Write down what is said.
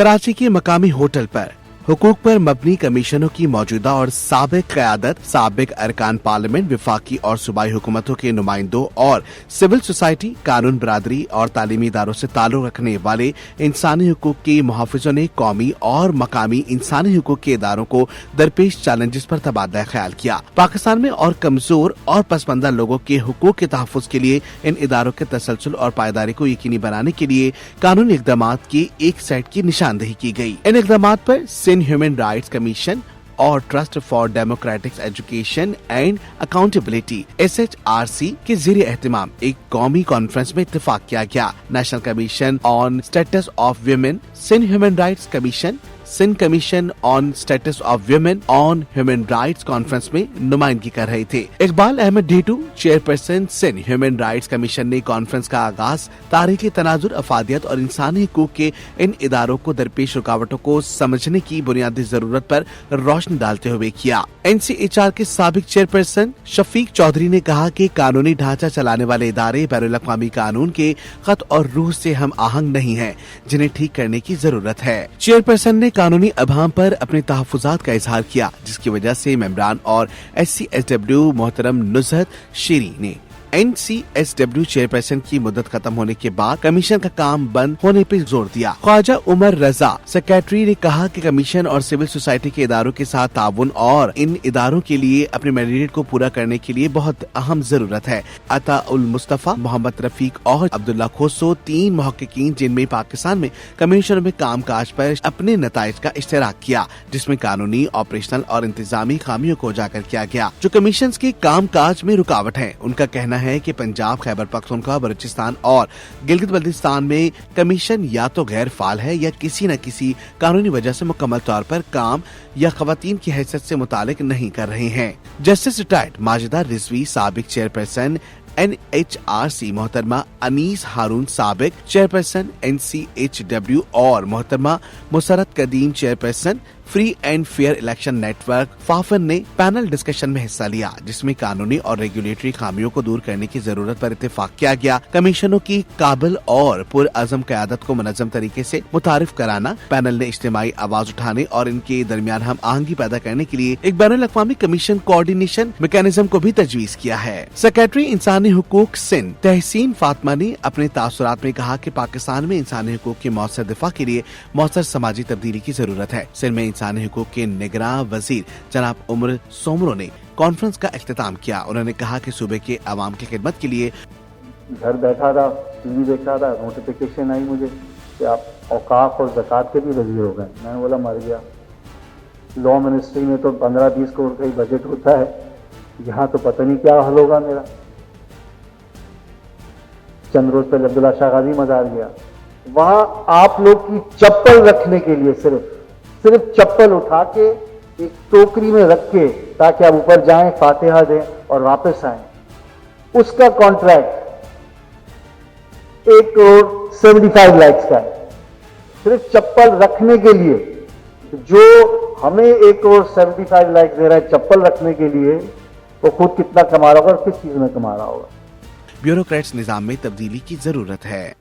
कराची के मकामी होटल पर हुकूक पर मबनी कमीशनों की मौजूदा और साबिक क़यादत, साबिक अरकान पार्लियामेंट, विफाकी और सूबाई हुकूमतों के नुमाइंदों और सिविल सोसाइटी, कानून बरादरी और तालीमी इदारों से ताल्लुक रखने वाले इंसानी हुकूक के मुहाफिजों ने कौमी और मकामी इंसानी हुकूक के इदारों को दरपेश चैलेंजेस पर तबादला ख्याल किया। पाकिस्तान में और कमजोर और पसमानदा लोगों के हुकूक के तहफ़्फ़ुज़ के लिए इन इदारों के तसलसल और पायदारी को यकीनी बनाने के लिए कानूनी इक़दामात की एक सेट की निशानदेही की गई। इन इक़दामात पर सिंध ह्यूमन राइट्स कमीशन और trust for democratic education and accountability SHRC के ज़रिए एहतमाम एक कौमी कॉन्फ्रेंस में इत्तेफाक किया गया। National commission on status of women, Sindh human rights commission, Sindh commission on status of women on human rights conference में नुमाइंदगी कर रहे थे। Iqbal Ahmed Dhitu, chairperson Sindh human rights commission ने कॉन्फ्रेंस का आगाज तारीखी तनाजुर, अफादियत और इंसानी हुकूक के इन इदारों को दरपेश रुकावटों को समझने की बुनियादी जरूरत पर रोशनी डालते हुए किया। NCHR के साबिक चेयरपर्सन शफीक चौधरी ने कहा कि कानूनी ढांचा चलाने वाले इदारे बैनुल अक़वामी कानून के खत और रूह से हम आहंग नहीं हैं, जिन्हें ठीक करने की जरूरत है। चेयरपर्सन ने कानूनी अभाम पर अपने तहफ़्फ़ुज़ात का इजहार किया, जिसकी वजह से मेंबरान और SCSW मोहतरम नुज़हत शेरी ने NCSW चेयरपर्सन की मुद्दत खत्म होने के बाद कमीशन का काम बंद होने पर जोर दिया। ख्वाजा उमर रजा सेक्रेटरी ने कहा कि कमीशन और सिविल सोसाइटी के इदारों के साथ ताउन और इन इदारों के लिए अपने मैंडेट को पूरा करने के लिए बहुत अहम जरूरत है। अता उल मुस्तफा, मोहम्मद रफीक और अब्दुल्ला खोसो, 3 मुहक्किकीन जिनमें पाकिस्तान में कमीशन में काम काज पर अपने नताइज का इश्तराक किया, जिसमें कानूनी, ऑपरेशनल और इंतजामी खामियों को उजागर किया गया जो कमीशन के काम काज में रुकावट है। उनका कहना है कि पंजाब, खैबर पख्तूनख्वा, बलूचिस्तान और गिलगित बल्तिस्तान में कमीशन या तो गैर फाल है या किसी न किसी कानूनी वजह से मुकम्मल तौर पर काम या खवातीन की हैसियत से मुतालिक नहीं कर रहे हैं। जस्टिस रिटायर्ड माजिदा रिजवी, साबिक चेयरपर्सन NHRC मोहतरमा अनीस हारून, साबिक चेयरपर्सन NCHW और मोहतरमा Musarrat Qadeem, chairperson free and fair election network FAFEN ने पैनल डिस्कशन में हिस्सा लिया, जिसमें कानूनी और रेगुलेटरी खामियों को दूर करने की जरूरत पर इत्तेफाक किया गया। कमीशनों की काबिल और पुरअज़म क़यादत को मुनज़्ज़म तरीके से मुतारिफ कराना। पैनल ने इज्तिमाई आवाज उठाने और इनके दरमियान हम आहंगी पैदा करने के लिए एक बैनुल अक़वामी कमीशन कोऑर्डिनेशन मैकेनिज्म को भी तजवीज़ किया है। सेक्रेटरी इंसानी हुकूक सिंध तहसीन फातिमा ने अपने तासुरात में कहा कि पाकिस्तान में इंसानी हुकूक के मौसर दिफा के लिए मौसर समाजी तब्दीली की जरूरत है। सिंध में इंसानी हुकूक के निगरान वजीर जनाब उमर सोमरो ने कॉन्फ्रेंस का इख्तिताम किया। उन्होंने कहा कि सूबे के अवाम की खिदमत के लिए घर बैठा था, टीवी देख रहा था, नोटिफिकेशन आई मुझे कि आप औकाफ और ज़कात के भी वजीर हो गए। मैंने बोला मर गया। लॉ मिनिस्ट्री में तो 15-20 करोड़ का ही बजट होता है, यहाँ तो पता नहीं क्या हल होगा मेरा। चंद रोज पहले अब्दुल्ला शाह गाजी मजार गया, वहां आप लोग की चप्पल रखने के लिए सिर्फ चप्पल उठा के एक टोकरी में रख के ताकि आप ऊपर जाएं, फातिहा दें और वापस आएं, उसका कॉन्ट्रैक्ट 1,75 लाख का है, सिर्फ चप्पल रखने के लिए। जो हमें 1,75 लाख दे रहा है चप्पल रखने के लिए, वो खुद कितना कमा रहा होगा और किस चीज में कमा रहा होगा। ब्यूरोक्रेट्स निजाम में तब्दीली की जरूरत है।